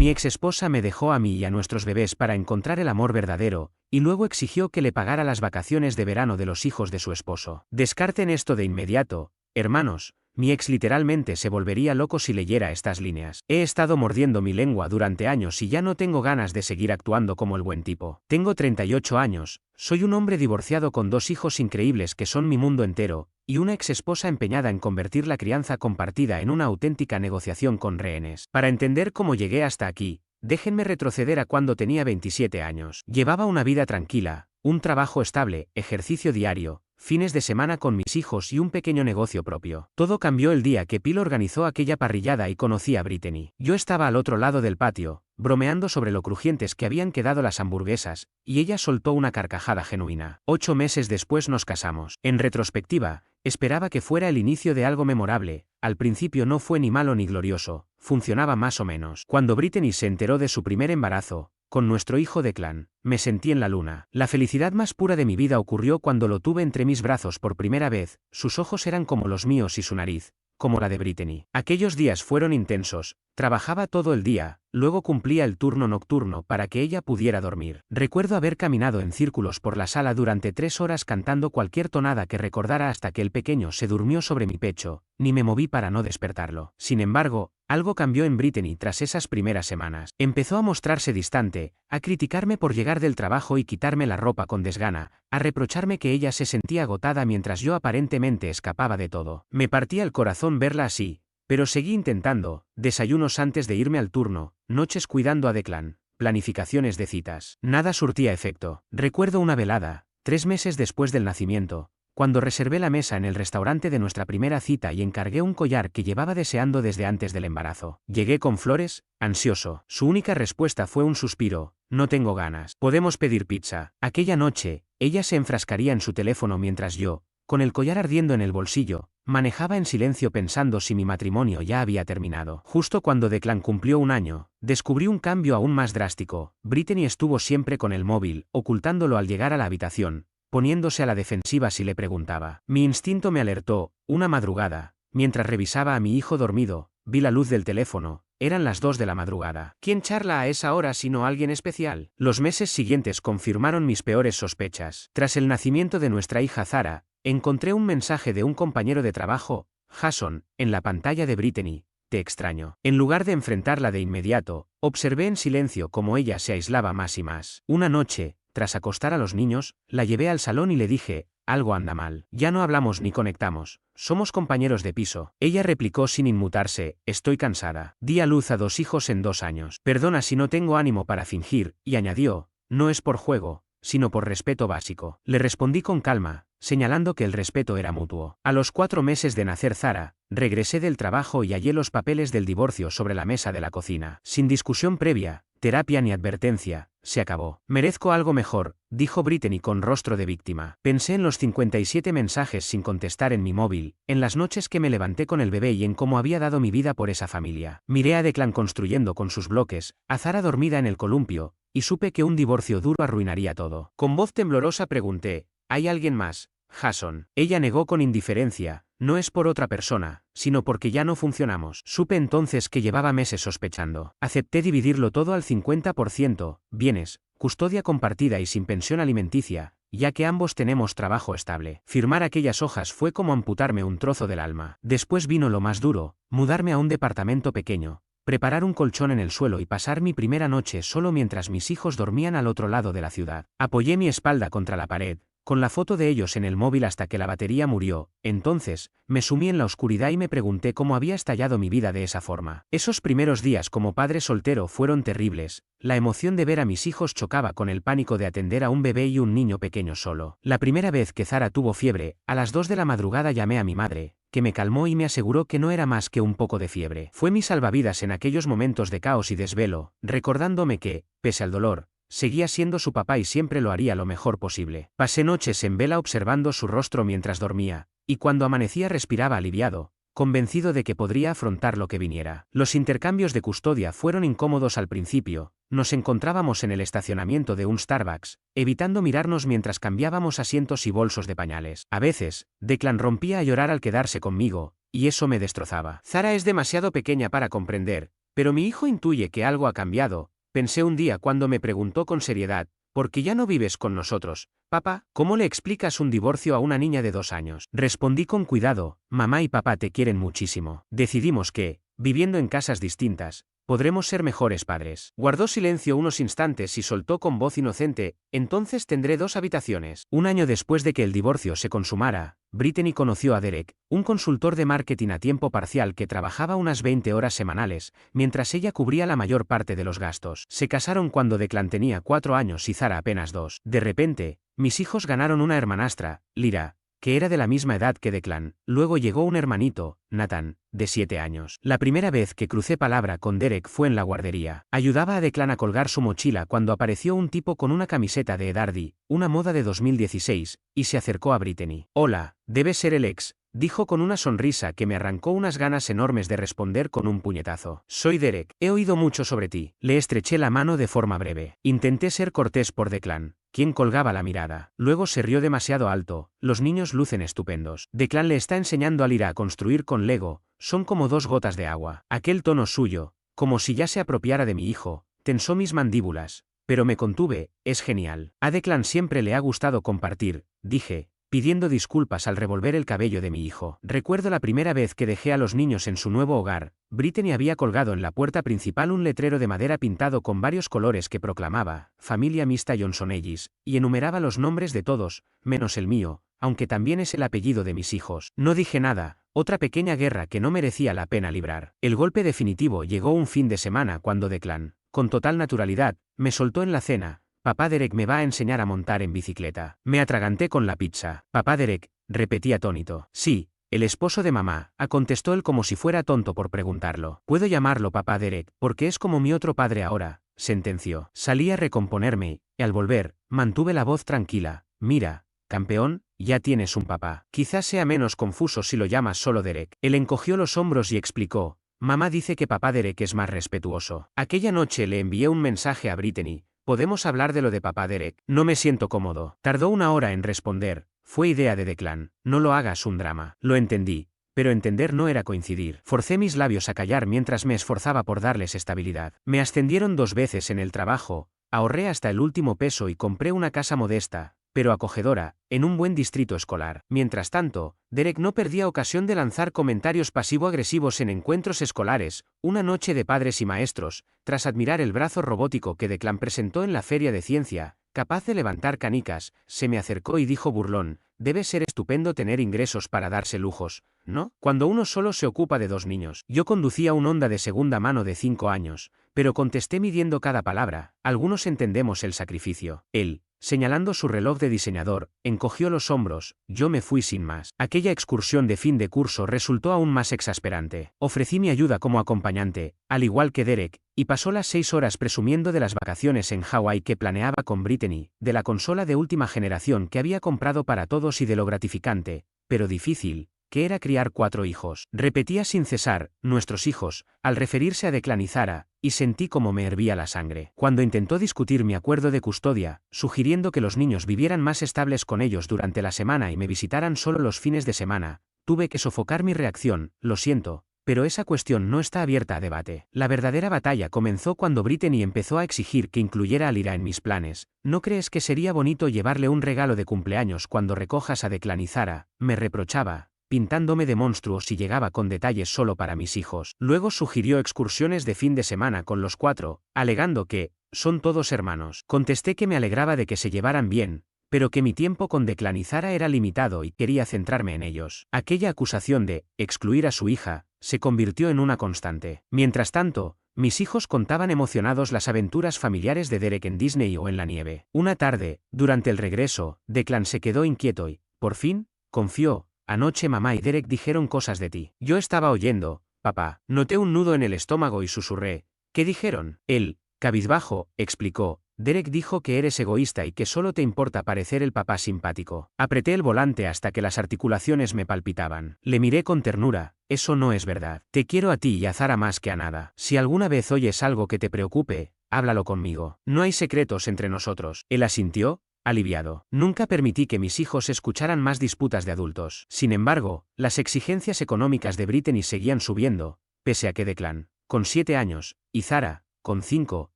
Mi exesposa me dejó a mí y a nuestros bebés para encontrar el amor verdadero, y luego exigió que le pagara las vacaciones de verano de los hijos de su esposo. Descarten esto de inmediato, hermanos. Mi ex literalmente se volvería loco si leyera estas líneas. He estado mordiendo mi lengua durante años y ya no tengo ganas de seguir actuando como el buen tipo. Tengo 38 años, soy un hombre divorciado con 2 hijos increíbles que son mi mundo entero, y una ex esposa empeñada en convertir la crianza compartida en una auténtica negociación con rehenes. Para entender cómo llegué hasta aquí, déjenme retroceder a cuando tenía 27 años. Llevaba una vida tranquila, un trabajo estable, ejercicio diario, fines de semana con mis hijos y un pequeño negocio propio. Todo cambió el día que Phil organizó aquella parrillada y conocí a Brittany. Yo estaba al otro lado del patio, bromeando sobre lo crujientes que habían quedado las hamburguesas, y ella soltó una carcajada genuina. 8 meses después nos casamos. En retrospectiva, esperaba que fuera el inicio de algo memorable. Al principio no fue ni malo ni glorioso, funcionaba más o menos. Cuando Brittany se enteró de su primer embarazo, con nuestro hijo Declan, me sentí en la luna. La felicidad más pura de mi vida ocurrió cuando lo tuve entre mis brazos por primera vez. Sus ojos eran como los míos y su nariz, como la de Brittany. Aquellos días fueron intensos, trabajaba todo el día, luego cumplía el turno nocturno para que ella pudiera dormir. Recuerdo haber caminado en círculos por la sala durante 3 horas cantando cualquier tonada que recordara hasta que el pequeño se durmió sobre mi pecho, ni me moví para no despertarlo. Sin embargo, algo cambió en Brittany tras esas primeras semanas. Empezó a mostrarse distante, a criticarme por llegar del trabajo y quitarme la ropa con desgana, a reprocharme que ella se sentía agotada mientras yo aparentemente escapaba de todo. Me partía el corazón verla así, pero seguí intentando, desayunos antes de irme al turno, noches cuidando a Declan, planificaciones de citas. Nada surtía efecto. Recuerdo una velada, 3 meses después del nacimiento, cuando reservé la mesa en el restaurante de nuestra primera cita y encargué un collar que llevaba deseando desde antes del embarazo. Llegué con flores, ansioso. Su única respuesta fue un suspiro: no tengo ganas. Podemos pedir pizza. Aquella noche, ella se enfrascaría en su teléfono mientras yo, con el collar ardiendo en el bolsillo, manejaba en silencio pensando si mi matrimonio ya había terminado. Justo cuando Declan cumplió 1 año, descubrí un cambio aún más drástico. Brittany estuvo siempre con el móvil, ocultándolo al llegar a la habitación, poniéndose a la defensiva si le preguntaba. Mi instinto me alertó. Una madrugada, mientras revisaba a mi hijo dormido, vi la luz del teléfono. Eran las 2 de la madrugada. ¿Quién charla a esa hora sino alguien especial? Los meses siguientes confirmaron mis peores sospechas. Tras el nacimiento de nuestra hija Zara, encontré un mensaje de un compañero de trabajo, Jason, en la pantalla de Brittany. Te extraño. En lugar de enfrentarla de inmediato, observé en silencio cómo ella se aislaba más y más. Una noche, tras acostar a los niños, la llevé al salón y le dije: algo anda mal. Ya no hablamos ni conectamos. Somos compañeros de piso. Ella replicó sin inmutarse: estoy cansada. Di a luz a 2 hijos en 2 años. Perdona si no tengo ánimo para fingir, y añadió: no es por juego, sino por respeto básico. Le respondí con calma, señalando que el respeto era mutuo. A los 4 meses de nacer Zara, regresé del trabajo y hallé los papeles del divorcio sobre la mesa de la cocina. Sin discusión previa, terapia ni advertencia, se acabó. Merezco algo mejor, dijo Brittany con rostro de víctima. Pensé en los 57 mensajes sin contestar en mi móvil, en las noches que me levanté con el bebé y en cómo había dado mi vida por esa familia. Miré a Declan construyendo con sus bloques, a Zara dormida en el columpio, y supe que un divorcio duro arruinaría todo. Con voz temblorosa pregunté: ¿hay alguien más, Jason? Ella negó con indiferencia: no es por otra persona, sino porque ya no funcionamos. Supe entonces que llevaba meses sospechando. Acepté dividirlo todo al 50%, bienes, custodia compartida y sin pensión alimenticia, ya que ambos tenemos trabajo estable. Firmar aquellas hojas fue como amputarme un trozo del alma. Después vino lo más duro: mudarme a un departamento pequeño, preparar un colchón en el suelo y pasar mi primera noche solo mientras mis hijos dormían al otro lado de la ciudad. Apoyé mi espalda contra la pared, con la foto de ellos en el móvil hasta que la batería murió. Entonces, me sumí en la oscuridad y me pregunté cómo había estallado mi vida de esa forma. Esos primeros días como padre soltero fueron terribles. La emoción de ver a mis hijos chocaba con el pánico de atender a un bebé y un niño pequeño solo. La primera vez que Zara tuvo fiebre, a las 2 de la madrugada llamé a mi madre, que me calmó y me aseguró que no era más que un poco de fiebre. Fue mi salvavidas en aquellos momentos de caos y desvelo, recordándome que, pese al dolor, seguía siendo su papá y siempre lo haría lo mejor posible. Pasé noches en vela observando su rostro mientras dormía, y cuando amanecía respiraba aliviado, convencido de que podría afrontar lo que viniera. Los intercambios de custodia fueron incómodos al principio. Nos encontrábamos en el estacionamiento de un Starbucks, evitando mirarnos mientras cambiábamos asientos y bolsos de pañales. A veces, Declan rompía a llorar al quedarse conmigo, y eso me destrozaba. Zara es demasiado pequeña para comprender, Pero mi hijo intuye que algo ha cambiado, pensé un día cuando me preguntó con seriedad, ¿por qué ya no vives con nosotros? Papá, ¿cómo le explicas un divorcio a una niña de 2 años? Respondí con cuidado, mamá y papá te quieren muchísimo. Decidimos que, viviendo en casas distintas, podremos ser mejores padres. Guardó silencio unos instantes y soltó con voz inocente, entonces tendré 2 habitaciones. Un año después de que el divorcio se consumara, Brittany conoció a Derek, un consultor de marketing a tiempo parcial que trabajaba unas 20 horas semanales, mientras ella cubría la mayor parte de los gastos. Se casaron cuando Declan tenía 4 años y Zara apenas 2. De repente, mis hijos ganaron una hermanastra, Lyra, que era de la misma edad que Declan. Luego llegó un hermanito, Nathan, de 7 años. La primera vez que crucé palabra con Derek fue en la guardería. Ayudaba a Declan a colgar su mochila cuando apareció un tipo con una camiseta de Ed Hardy, una moda de 2016, y se acercó a Brittany. Hola, debe ser el ex, dijo con una sonrisa que me arrancó unas ganas enormes de responder con un puñetazo. Soy Derek, he oído mucho sobre ti. Le estreché la mano de forma breve. Intenté ser cortés por Declan, quien colgaba la mirada. Luego se rió demasiado alto. Los niños lucen estupendos. Declan le está enseñando a Lyra a construir con Lego, son como 2 gotas de agua. Aquel tono suyo, como si ya se apropiara de mi hijo, tensó mis mandíbulas, pero me contuve. Es genial. A Declan siempre le ha gustado compartir, dije, pidiendo disculpas al revolver el cabello de mi hijo. Recuerdo la primera vez que dejé a los niños en su nuevo hogar. Brittany había colgado en la puerta principal un letrero de madera pintado con varios colores que proclamaba, familia mixta Johnson Ellis, y enumeraba los nombres de todos, menos el mío, aunque también es el apellido de mis hijos. No dije nada, otra pequeña guerra que no merecía la pena librar. El golpe definitivo llegó un fin de semana cuando Declan, con total naturalidad, me soltó en la cena. Papá Derek me va a enseñar a montar en bicicleta. Me atraganté con la pizza. Papá Derek, repetí atónito. Sí, el esposo de mamá, contestó él como si fuera tonto por preguntarlo. Puedo llamarlo papá Derek, porque es como mi otro padre ahora, sentenció. Salí a recomponerme, y al volver, mantuve la voz tranquila. Mira, campeón, ya tienes un papá. Quizás sea menos confuso si lo llamas solo Derek. Él encogió los hombros y explicó. Mamá dice que papá Derek es más respetuoso. Aquella noche le envié un mensaje a Brittany. ¿Podemos hablar de lo de papá Derek? No me siento cómodo. Tardó 1 hora en responder. Fue idea de Declan. No lo hagas un drama. Lo entendí. Pero entender no era coincidir. Forcé mis labios a callar mientras me esforzaba por darles estabilidad. Me ascendieron 2 veces en el trabajo, ahorré hasta el último peso y compré una casa modesta, pero acogedora, en un buen distrito escolar. Mientras tanto, Derek no perdía ocasión de lanzar comentarios pasivo-agresivos en encuentros escolares. Una noche de padres y maestros, tras admirar el brazo robótico que Declan presentó en la feria de ciencia, capaz de levantar canicas, se me acercó y dijo burlón, debe ser estupendo tener ingresos para darse lujos, ¿no? Cuando uno solo se ocupa de 2 niños. Yo conducía un Honda de segunda mano de 5 años, pero contesté midiendo cada palabra. Algunos entendemos el sacrificio. Él, señalando su reloj de diseñador, encogió los hombros. Yo me fui sin más. Aquella excursión de fin de curso resultó aún más exasperante. Ofrecí mi ayuda como acompañante, al igual que Derek, y pasó las 6 horas presumiendo de las vacaciones en Hawái que planeaba con Brittany, de la consola de última generación que había comprado para todos y de lo gratificante, pero difícil, que era criar 4 hijos. Repetía sin cesar, nuestros hijos, al referirse a Declan y Zara, y sentí como me hervía la sangre. Cuando intentó discutir mi acuerdo de custodia, sugiriendo que los niños vivieran más estables con ellos durante la semana y me visitaran solo los fines de semana, tuve que sofocar mi reacción. Lo siento, pero esa cuestión no está abierta a debate. La verdadera batalla comenzó cuando Brittany empezó a exigir que incluyera a Lyra en mis planes. ¿No crees que sería bonito llevarle un regalo de cumpleaños cuando recojas a Declan y Zara? Me reprochaba, pintándome de monstruo si llegaba con detalles solo para mis hijos. Luego sugirió excursiones de fin de semana con los 4, alegando que son todos hermanos. Contesté que me alegraba de que se llevaran bien, pero que mi tiempo con Declan y Zara era limitado y quería centrarme en ellos. Aquella acusación de excluir a su hija se convirtió en una constante. Mientras tanto, mis hijos contaban emocionados las aventuras familiares de Derek en Disney o en la nieve. Una tarde, durante el regreso, Declan se quedó inquieto y, por fin, confió. Anoche mamá y Derek dijeron cosas de ti. Yo estaba oyendo, papá. Noté un nudo en el estómago y susurré. ¿Qué dijeron? Él, cabizbajo, explicó. Derek dijo que eres egoísta y que solo te importa parecer el papá simpático. Apreté el volante hasta que las articulaciones me palpitaban. Le miré con ternura. Eso no es verdad. Te quiero a ti y a Zara más que a nada. Si alguna vez oyes algo que te preocupe, háblalo conmigo. No hay secretos entre nosotros. Él asintió, aliviado. Nunca permití que mis hijos escucharan más disputas de adultos. Sin embargo, las exigencias económicas de Brittany seguían subiendo, pese a que Declan con 7 años, y Zara, con 5,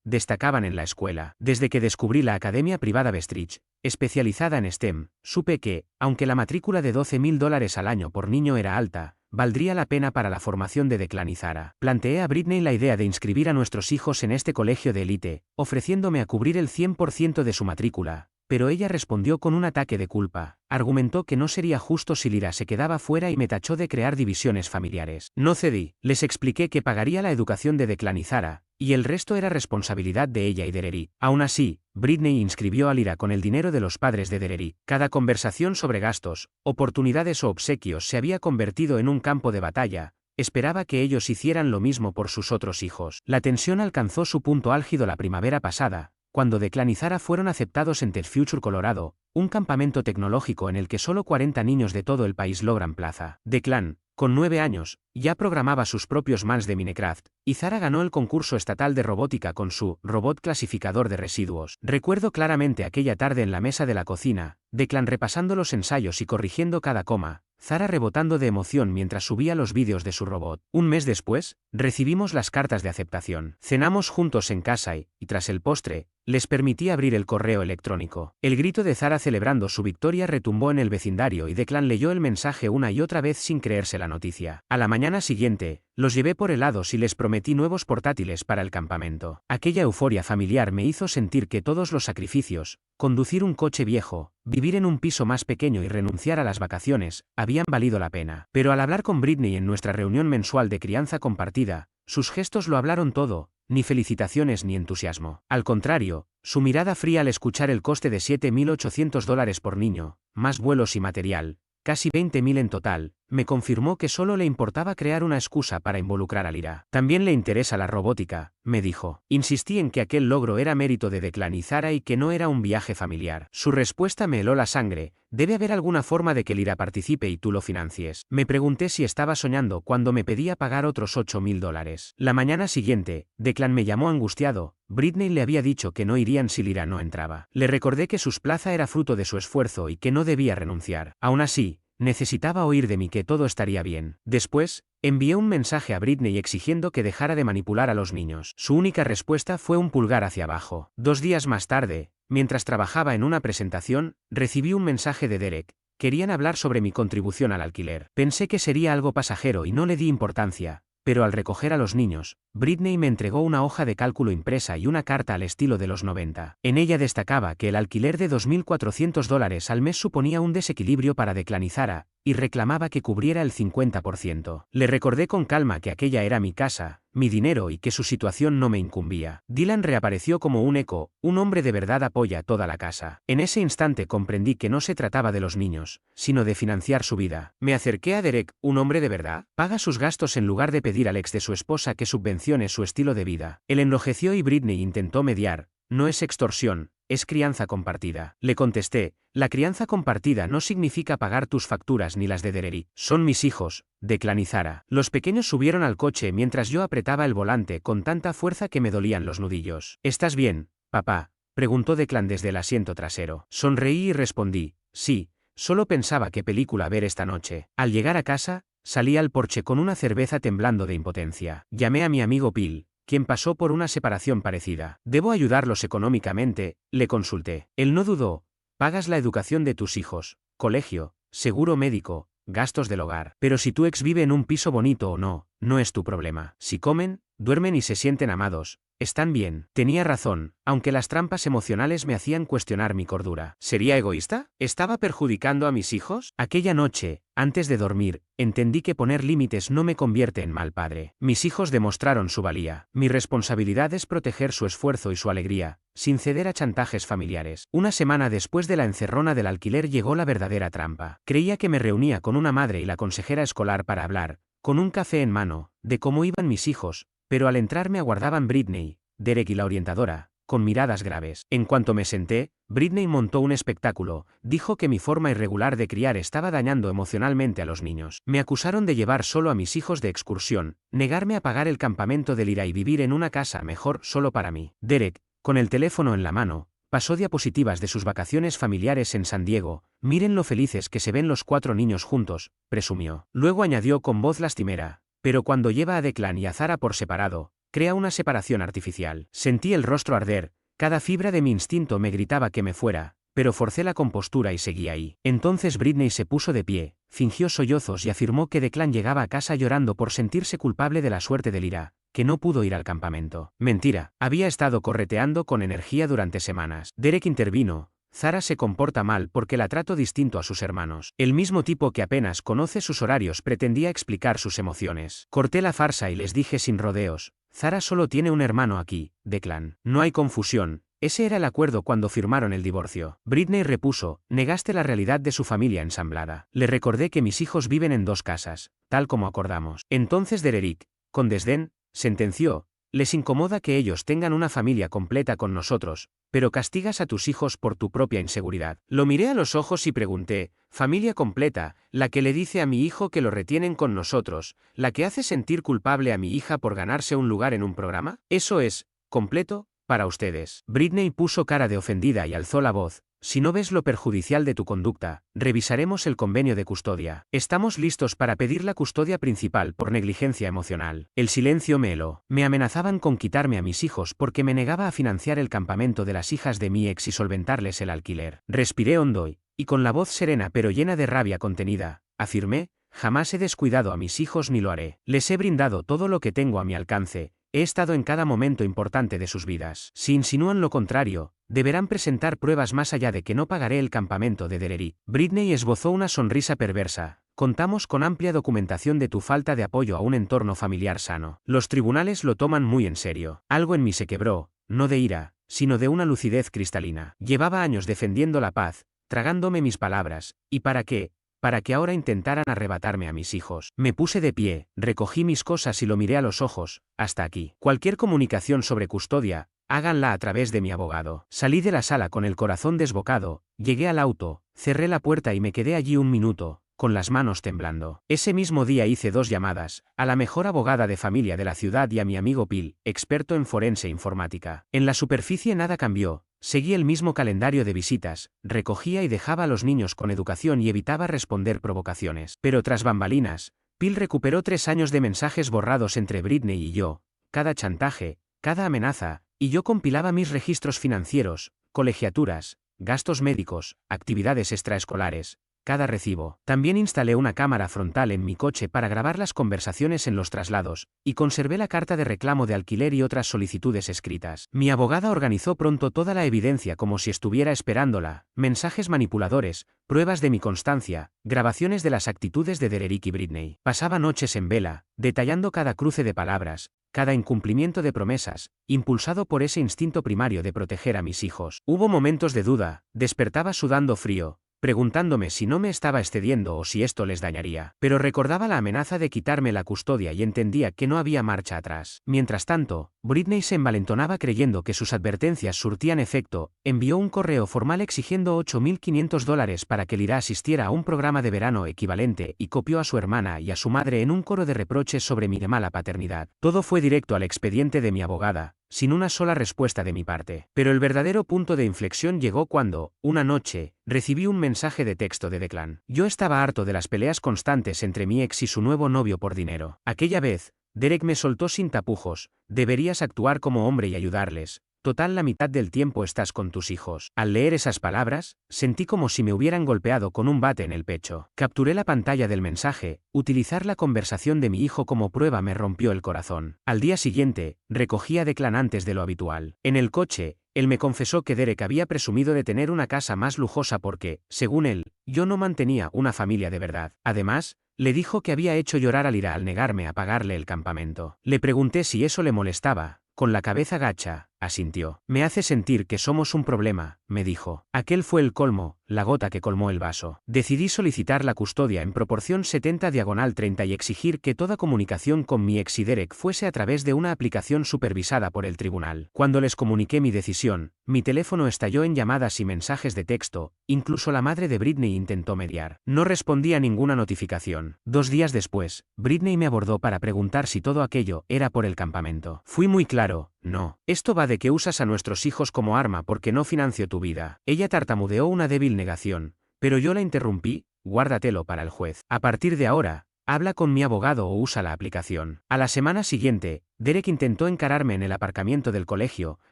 destacaban en la escuela. Desde que descubrí la academia privada Bestridge, especializada en STEM, supe que, aunque la matrícula de $12.000 al año por niño era alta, valdría la pena para la formación de Declan y Zara. Planteé a Britney la idea de inscribir a nuestros hijos en este colegio de élite, ofreciéndome a cubrir el 100% de su matrícula, pero ella respondió con un ataque de culpa. Argumentó que no sería justo si Lyra se quedaba fuera y me tachó de crear divisiones familiares. No cedí, les expliqué que pagaría la educación de Declan y Zara, y el resto era responsabilidad de ella y Dererick. Aún así, Britney inscribió a Lyra con el dinero de los padres de Dererick. Cada conversación sobre gastos, oportunidades o obsequios se había convertido en un campo de batalla. Esperaba que ellos hicieran lo mismo por sus otros hijos. La tensión alcanzó su punto álgido la primavera pasada, cuando Declan y Zara fueron aceptados en Tech Future Colorado, un campamento tecnológico en el que solo 40 niños de todo el país logran plaza. Declan, con 9 años, ya programaba sus propios MANs de Minecraft, y Zara ganó el concurso estatal de robótica con su robot clasificador de residuos. Recuerdo claramente aquella tarde en la mesa de la cocina, Declan repasando los ensayos y corrigiendo cada coma, Zara rebotando de emoción mientras subía los vídeos de su robot. Un mes después, recibimos las cartas de aceptación. Cenamos juntos en casa y, tras el postre, les permití abrir el correo electrónico. El grito de Zara celebrando su victoria retumbó en el vecindario y Declan leyó el mensaje una y otra vez sin creerse la noticia. A la mañana siguiente, los llevé por helados y les prometí nuevos portátiles para el campamento. Aquella euforia familiar me hizo sentir que todos los sacrificios, conducir un coche viejo, vivir en un piso más pequeño y renunciar a las vacaciones, habían valido la pena. Pero al hablar con Britney en nuestra reunión mensual de crianza compartida, sus gestos lo hablaron todo, ni felicitaciones ni entusiasmo. Al contrario, su mirada fría al escuchar el coste de $7.800 por niño, más vuelos y material, casi 20.000 en total, me confirmó que solo le importaba crear una excusa para involucrar a Lyra. También le interesa la robótica, me dijo. Insistí en que aquel logro era mérito de Declan y Zara y que no era un viaje familiar. Su respuesta me heló la sangre. Debe haber alguna forma de que Lyra participe y tú lo financies. Me pregunté si estaba soñando cuando me pedía pagar otros $8.000. La mañana siguiente, Declan me llamó angustiado. Britney le había dicho que no irían si Lyra no entraba. Le recordé que su plaza era fruto de su esfuerzo y que no debía renunciar. Aún así, necesitaba oír de mí que todo estaría bien. Después, envié un mensaje a Britney exigiendo que dejara de manipular a los niños. Su única respuesta fue un pulgar hacia abajo. 2 días más tarde, mientras trabajaba en una presentación, recibí un mensaje de Derek. Querían hablar sobre mi contribución al alquiler. Pensé que sería algo pasajero y no le di importancia. Pero al recoger a los niños, Britney me entregó una hoja de cálculo impresa y una carta al estilo de los 90. En ella destacaba que el alquiler de $2.400 al mes suponía un desequilibrio para Declan y Zara, y reclamaba que cubriera el 50%. Le recordé con calma que aquella era mi casa, mi dinero y que su situación no me incumbía. Dylan reapareció como un eco, un hombre de verdad apoya toda la casa. En ese instante comprendí que no se trataba de los niños, sino de financiar su vida. Me acerqué a Derek, un hombre de verdad, paga sus gastos en lugar de pedir al ex de su esposa que subvencione su estilo de vida. Él enlojeció y Britney intentó mediar. No es extorsión, es crianza compartida. Le contesté, la crianza compartida no significa pagar tus facturas ni las de Dererick. Son mis hijos, Declan y Zara. Los pequeños subieron al coche mientras yo apretaba el volante con tanta fuerza que me dolían los nudillos. ¿Estás bien, papá?, preguntó Declan desde el asiento trasero. Sonreí y respondí, sí, solo pensaba qué película ver esta noche. Al llegar a casa, salí al porche con una cerveza temblando de impotencia. Llamé a mi amigo Bill, quien pasó por una separación parecida. ¿Debo ayudarlos económicamente?, le consulté. Él no dudó. Pagas la educación de tus hijos, colegio, seguro médico, gastos del hogar. Pero si tu ex vive en un piso bonito o no, no es tu problema. Si comen, duermen y se sienten amados, están bien. Tenía razón, aunque las trampas emocionales me hacían cuestionar mi cordura. ¿Sería egoísta? ¿Estaba perjudicando a mis hijos? Aquella noche, antes de dormir, entendí que poner límites no me convierte en mal padre. Mis hijos demostraron su valía. Mi responsabilidad es proteger su esfuerzo y su alegría, sin ceder a chantajes familiares. Una semana después de la encerrona del alquiler llegó la verdadera trampa. Creía que me reunía con una madre y la consejera escolar para hablar, con un café en mano, de cómo iban mis hijos, pero al entrar me aguardaban Britney, Derek y la orientadora, con miradas graves. En cuanto me senté, Britney montó un espectáculo, dijo que mi forma irregular de criar estaba dañando emocionalmente a los niños. Me acusaron de llevar solo a mis hijos de excursión, negarme a pagar el campamento de Lyra y vivir en una casa mejor solo para mí. Derek, con el teléfono en la mano, pasó diapositivas de sus vacaciones familiares en San Diego. Miren lo felices que se ven los 4 niños juntos, presumió. Luego añadió con voz lastimera, pero cuando lleva a Declan y a Zara por separado, crea una separación artificial. Sentí el rostro arder, cada fibra de mi instinto me gritaba que me fuera, pero forcé la compostura y seguí ahí. Entonces Britney se puso de pie, fingió sollozos y afirmó que Declan llegaba a casa llorando por sentirse culpable de la suerte de Lyra, que no pudo ir al campamento. Mentira, había estado correteando con energía durante semanas. Derek intervino. Zara se comporta mal porque la trato distinto a sus hermanos. El mismo tipo que apenas conoce sus horarios pretendía explicar sus emociones. Corté la farsa y les dije sin rodeos, Zara solo tiene un hermano aquí, Declan. No hay confusión. Ese era el acuerdo cuando firmaron el divorcio. Britney repuso, negaste la realidad de su familia ensamblada. Le recordé que mis hijos viven en 2 casas, tal como acordamos. Entonces Derek, con desdén, sentenció, les incomoda que ellos tengan una familia completa con nosotros, pero castigas a tus hijos por tu propia inseguridad. Lo miré a los ojos y pregunté, familia completa, la que le dice a mi hijo que lo retienen con nosotros, la que hace sentir culpable a mi hija por ganarse un lugar en un programa. ¿Eso es completo para ustedes? Britney puso cara de ofendida y alzó la voz. Si no ves lo perjudicial de tu conducta, revisaremos el convenio de custodia. Estamos listos para pedir la custodia principal por negligencia emocional. El silencio me heló. Me amenazaban con quitarme a mis hijos porque me negaba a financiar el campamento de las hijas de mi ex y solventarles el alquiler. Respiré hondo y con la voz serena pero llena de rabia contenida, afirmé, jamás he descuidado a mis hijos ni lo haré. Les he brindado todo lo que tengo a mi alcance. He estado en cada momento importante de sus vidas. Si insinúan lo contrario, deberán presentar pruebas más allá de que no pagaré el campamento de Derek. Britney esbozó una sonrisa perversa. Contamos con amplia documentación de tu falta de apoyo a un entorno familiar sano. Los tribunales lo toman muy en serio. Algo en mí se quebró, no de ira, sino de una lucidez cristalina. Llevaba años defendiendo la paz, tragándome mis palabras, ¿y para qué? Para que ahora intentaran arrebatarme a mis hijos. Me puse de pie, recogí mis cosas y lo miré a los ojos, hasta aquí. Cualquier comunicación sobre custodia, háganla a través de mi abogado. Salí de la sala con el corazón desbocado, llegué al auto, cerré la puerta y me quedé allí un minuto, con las manos temblando. Ese mismo día hice 2 llamadas, a la mejor abogada de familia de la ciudad y a mi amigo Bill, experto en forense informática. En la superficie nada cambió. Seguí el mismo calendario de visitas, recogía y dejaba a los niños con educación y evitaba responder provocaciones. Pero tras bambalinas, Bill recuperó 3 años de mensajes borrados entre Britney y yo, cada chantaje, cada amenaza, y yo compilaba mis registros financieros, colegiaturas, gastos médicos, actividades extraescolares, cada recibo. También instalé una cámara frontal en mi coche para grabar las conversaciones en los traslados, y conservé la carta de reclamo de alquiler y otras solicitudes escritas. Mi abogada organizó pronto toda la evidencia como si estuviera esperándola, mensajes manipuladores, pruebas de mi constancia, grabaciones de las actitudes de Derek y Britney. Pasaba noches en vela, detallando cada cruce de palabras, cada incumplimiento de promesas, impulsado por ese instinto primario de proteger a mis hijos. Hubo momentos de duda, despertaba sudando frío, preguntándome si no me estaba excediendo o si esto les dañaría. Pero recordaba la amenaza de quitarme la custodia y entendía que no había marcha atrás. Mientras tanto, Britney se envalentonaba creyendo que sus advertencias surtían efecto, envió un correo formal exigiendo $8.500 para que Lyra asistiera a un programa de verano equivalente y copió a su hermana y a su madre en un coro de reproches sobre mi mala paternidad. Todo fue directo al expediente de mi abogada, sin una sola respuesta de mi parte. Pero el verdadero punto de inflexión llegó cuando, una noche, recibí un mensaje de texto de Declan. Yo estaba harto de las peleas constantes entre mi ex y su nuevo novio por dinero. Aquella vez, Derek me soltó sin tapujos, deberías actuar como hombre y ayudarles. Total, la mitad del tiempo estás con tus hijos. Al leer esas palabras, sentí como si me hubieran golpeado con un bate en el pecho. Capturé la pantalla del mensaje, utilizar la conversación de mi hijo como prueba me rompió el corazón. Al día siguiente, recogí a Declan antes de lo habitual. En el coche, él me confesó que Derek había presumido de tener una casa más lujosa porque, según él, yo no mantenía una familia de verdad. Además, le dijo que había hecho llorar a Lyra al negarme a pagarle el campamento. Le pregunté si eso le molestaba. Con la cabeza gacha, asintió. Me hace sentir que somos un problema, me dijo. Aquel fue el colmo, la gota que colmó el vaso. Decidí solicitar la custodia en proporción 70/30 y exigir que toda comunicación con mi ex y Derek fuese a través de una aplicación supervisada por el tribunal. Cuando les comuniqué mi decisión, mi teléfono estalló en llamadas y mensajes de texto, incluso la madre de Britney intentó mediar. No respondí a ninguna notificación. 2 días después, Britney me abordó para preguntar si todo aquello era por el campamento. Fui muy claro. No. Esto va de que usas a nuestros hijos como arma porque no financio tu vida. Ella tartamudeó una débil negación, pero yo la interrumpí, guárdatelo para el juez. A partir de ahora, habla con mi abogado o usa la aplicación. A la semana siguiente, Derek intentó encararme en el aparcamiento del colegio,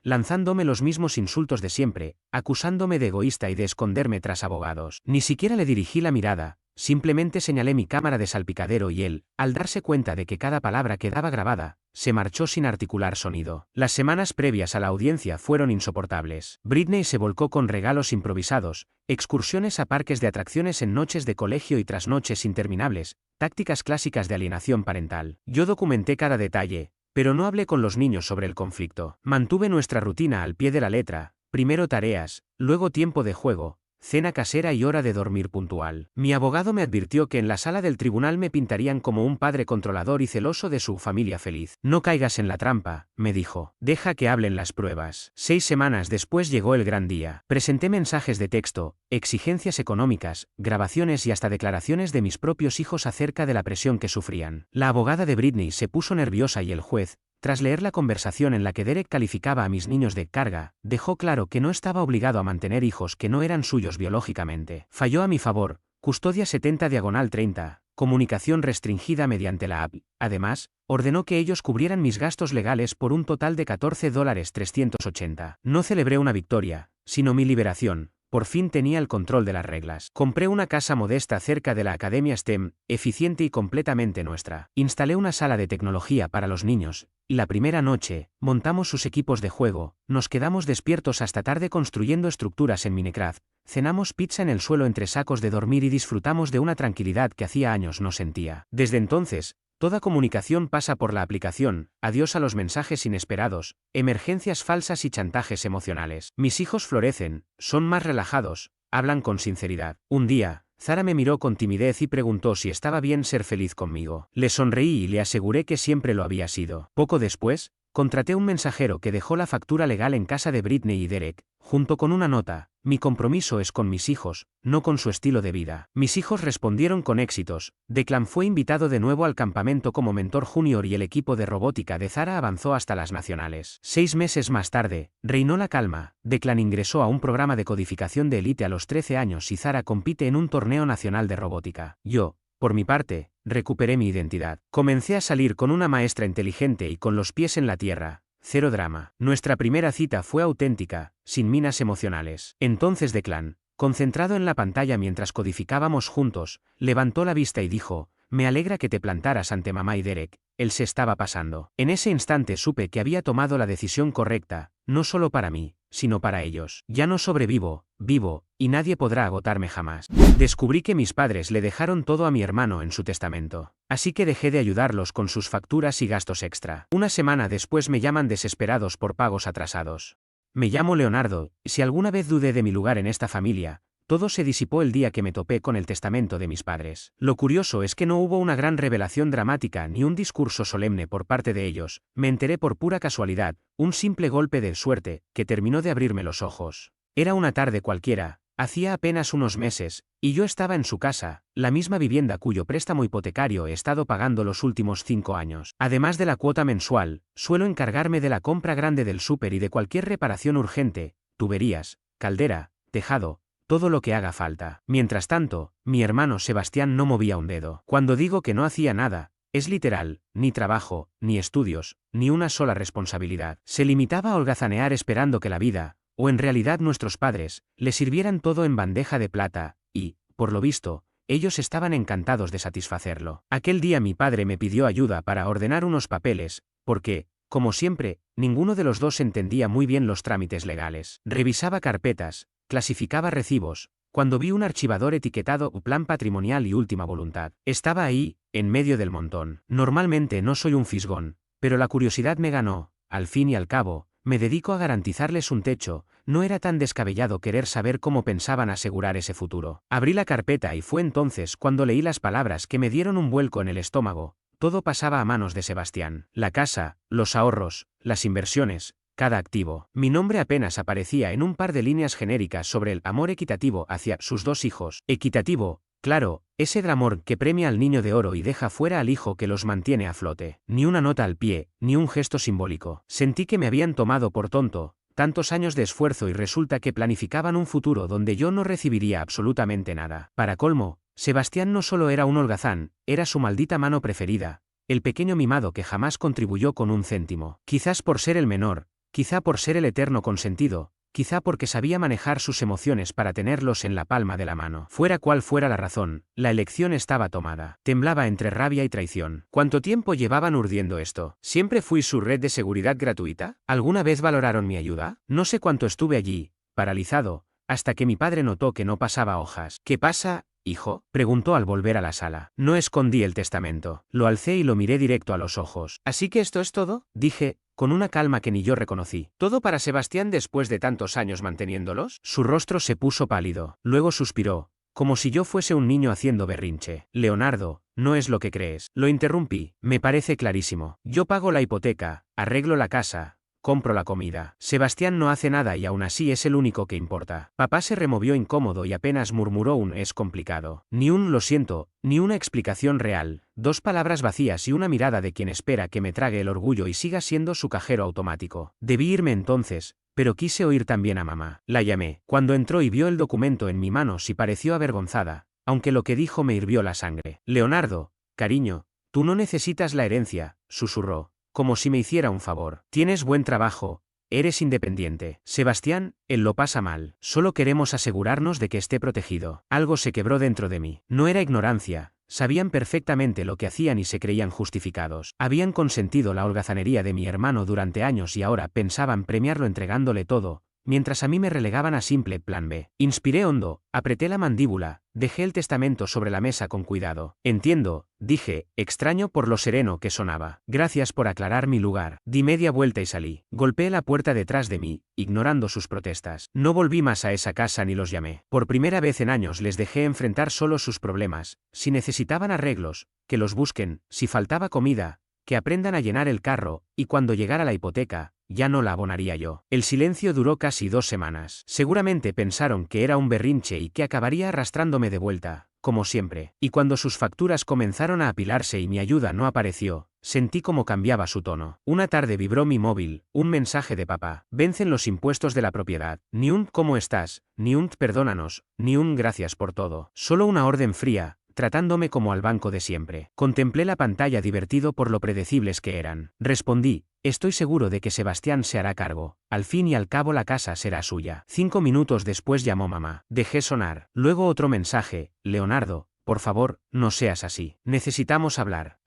lanzándome los mismos insultos de siempre, acusándome de egoísta y de esconderme tras abogados. Ni siquiera le dirigí la mirada, simplemente señalé mi cámara de salpicadero y él, al darse cuenta de que cada palabra quedaba grabada, se marchó sin articular sonido. Las semanas previas a la audiencia fueron insoportables. Britney se volcó con regalos improvisados, excursiones a parques de atracciones en noches de colegio y trasnoches interminables, tácticas clásicas de alienación parental. Yo documenté cada detalle, pero no hablé con los niños sobre el conflicto. Mantuve nuestra rutina al pie de la letra, primero tareas, luego tiempo de juego, cena casera y hora de dormir puntual. Mi abogado me advirtió que en la sala del tribunal me pintarían como un padre controlador y celoso de su familia feliz. No caigas en la trampa, me dijo. Deja que hablen las pruebas. 6 semanas después llegó el gran día. Presenté mensajes de texto, exigencias económicas, grabaciones y hasta declaraciones de mis propios hijos acerca de la presión que sufrían. La abogada de Britney se puso nerviosa y el juez, tras leer la conversación en la que Derek calificaba a mis niños de carga, dejó claro que no estaba obligado a mantener hijos que no eran suyos biológicamente. Falló a mi favor, custodia 70/30, comunicación restringida mediante la app. Además, ordenó que ellos cubrieran mis gastos legales por un total de $14,380. No celebré una victoria, sino mi liberación. Por fin tenía el control de las reglas. Compré una casa modesta cerca de la Academia STEM, eficiente y completamente nuestra. Instalé una sala de tecnología para los niños, y la primera noche, montamos sus equipos de juego, nos quedamos despiertos hasta tarde construyendo estructuras en Minecraft, cenamos pizza en el suelo entre sacos de dormir y disfrutamos de una tranquilidad que hacía años no sentía. Desde entonces, toda comunicación pasa por la aplicación, adiós a los mensajes inesperados, emergencias falsas y chantajes emocionales. Mis hijos florecen, son más relajados, hablan con sinceridad. Un día, Zara me miró con timidez y preguntó si estaba bien ser feliz conmigo. Le sonreí y le aseguré que siempre lo había sido. Poco después, contraté un mensajero que dejó la factura legal en casa de Britney y Derek, junto con una nota: mi compromiso es con mis hijos, no con su estilo de vida. Mis hijos respondieron con éxitos. Declan fue invitado de nuevo al campamento como mentor junior y el equipo de robótica de Zara avanzó hasta las nacionales. 6 meses más tarde, reinó la calma. Declan ingresó a un programa de codificación de élite a los 13 años y Zara compite en un torneo nacional de robótica. Yo, por mi parte, recuperé mi identidad. Comencé a salir con una maestra inteligente y con los pies en la tierra. Cero drama. Nuestra primera cita fue auténtica, sin minas emocionales. Entonces Declan, concentrado en la pantalla mientras codificábamos juntos, levantó la vista y dijo: me alegra que te plantaras ante mamá y Derek. Él se estaba pasando. En ese instante supe que había tomado la decisión correcta, no solo para mí, sino para ellos. Ya no sobrevivo, vivo, y nadie podrá agotarme jamás. Descubrí que mis padres le dejaron todo a mi hermano en su testamento. Así que dejé de ayudarlos con sus facturas y gastos extra. Una semana después me llaman desesperados por pagos atrasados. Me llamo Leonardo, y si alguna vez dudé de mi lugar en esta familia, todo se disipó el día que me topé con el testamento de mis padres. Lo curioso es que no hubo una gran revelación dramática ni un discurso solemne por parte de ellos. Me enteré por pura casualidad, un simple golpe de suerte, que terminó de abrirme los ojos. Era una tarde cualquiera, hacía apenas unos meses, y yo estaba en su casa, la misma vivienda cuyo préstamo hipotecario he estado pagando los últimos 5 años. Además de la cuota mensual, suelo encargarme de la compra grande del súper y de cualquier reparación urgente, tuberías, caldera, tejado, todo lo que haga falta. Mientras tanto, mi hermano Sebastián no movía un dedo. Cuando digo que no hacía nada, es literal: ni trabajo, ni estudios, ni una sola responsabilidad. Se limitaba a holgazanear esperando que la vida, o en realidad nuestros padres, le sirvieran todo en bandeja de plata, y, por lo visto, ellos estaban encantados de satisfacerlo. Aquel día mi padre me pidió ayuda para ordenar unos papeles, porque, como siempre, ninguno de los dos entendía muy bien los trámites legales. Revisaba carpetas, clasificaba recibos, cuando vi un archivador etiquetado Plan Patrimonial y Última Voluntad. Estaba ahí, en medio del montón. Normalmente no soy un fisgón, pero la curiosidad me ganó. Al fin y al cabo, me dedico a garantizarles un techo, no era tan descabellado querer saber cómo pensaban asegurar ese futuro. Abrí la carpeta y fue entonces cuando leí las palabras que me dieron un vuelco en el estómago. Todo pasaba a manos de Sebastián. La casa, los ahorros, las inversiones, cada activo. Mi nombre apenas aparecía en un par de líneas genéricas sobre el amor equitativo hacia sus 2 hijos. Equitativo, claro, ese amor que premia al niño de oro y deja fuera al hijo que los mantiene a flote. Ni una nota al pie, ni un gesto simbólico. Sentí que me habían tomado por tonto, tantos años de esfuerzo y resulta que planificaban un futuro donde yo no recibiría absolutamente nada. Para colmo, Sebastián no solo era un holgazán, era su maldita mano preferida, el pequeño mimado que jamás contribuyó con un céntimo. Quizás por ser el menor, quizá por ser el eterno consentido, quizá porque sabía manejar sus emociones para tenerlos en la palma de la mano. Fuera cual fuera la razón, la elección estaba tomada. Temblaba entre rabia y traición. ¿Cuánto tiempo llevaban urdiendo esto? ¿Siempre fui su red de seguridad gratuita? ¿Alguna vez valoraron mi ayuda? No sé cuánto estuve allí, paralizado, hasta que mi padre notó que no pasaba hojas. ¿Qué pasa, hijo?, preguntó al volver a la sala. No escondí el testamento. Lo alcé y lo miré directo a los ojos. ¿Así que esto es todo?, dije, con una calma que ni yo reconocí. ¿Todo para Sebastián después de tantos años manteniéndolos? Su rostro se puso pálido. Luego suspiró, como si yo fuese un niño haciendo berrinche. Leonardo, no es lo que crees. Lo interrumpí. Me parece clarísimo. Yo pago la hipoteca, arreglo la casa, compro la comida. Sebastián no hace nada y aún así es el único que importa. Papá se removió incómodo y apenas murmuró un "es complicado". Ni un "lo siento", ni una explicación real. 2 palabras vacías y una mirada de quien espera que me trague el orgullo y siga siendo su cajero automático. Debí irme entonces, pero quise oír también a mamá. La llamé. Cuando entró y vio el documento en mi mano sí pareció avergonzada, aunque lo que dijo me hirvió la sangre. Leonardo, cariño, tú no necesitas la herencia, susurró, como si me hiciera un favor. Tienes buen trabajo, eres independiente. Sebastián, él lo pasa mal. Solo queremos asegurarnos de que esté protegido. Algo se quebró dentro de mí. No era ignorancia. Sabían perfectamente lo que hacían y se creían justificados. Habían consentido la holgazanería de mi hermano durante años y ahora pensaban premiarlo entregándole todo, mientras a mí me relegaban a simple plan B. Inspiré hondo, apreté la mandíbula, dejé el testamento sobre la mesa con cuidado. Entiendo, dije, extraño por lo sereno que sonaba. Gracias por aclarar mi lugar. Di media vuelta y salí. Golpeé la puerta detrás de mí, ignorando sus protestas. No volví más a esa casa ni los llamé. Por primera vez en años les dejé enfrentar solo sus problemas. Si necesitaban arreglos, que los busquen. Si faltaba comida, que aprendan a llenar el carro, y cuando llegara la hipoteca, ya no la abonaría yo. El silencio duró casi 2 semanas. Seguramente pensaron que era un berrinche y que acabaría arrastrándome de vuelta, como siempre. Y cuando sus facturas comenzaron a apilarse y mi ayuda no apareció, sentí cómo cambiaba su tono. Una tarde vibró mi móvil, un mensaje de papá. Vencen los impuestos de la propiedad. Ni un "¿cómo estás?", ni un "perdónanos", ni un "gracias por todo". Solo una orden fría, tratándome como al banco de siempre. Contemplé la pantalla divertido por lo predecibles que eran. Respondí, estoy seguro de que Sebastián se hará cargo. Al fin y al cabo la casa será suya. 5 minutos después llamó mamá. Dejé sonar. Luego otro mensaje. Leonardo, por favor, no seas así. Necesitamos hablar.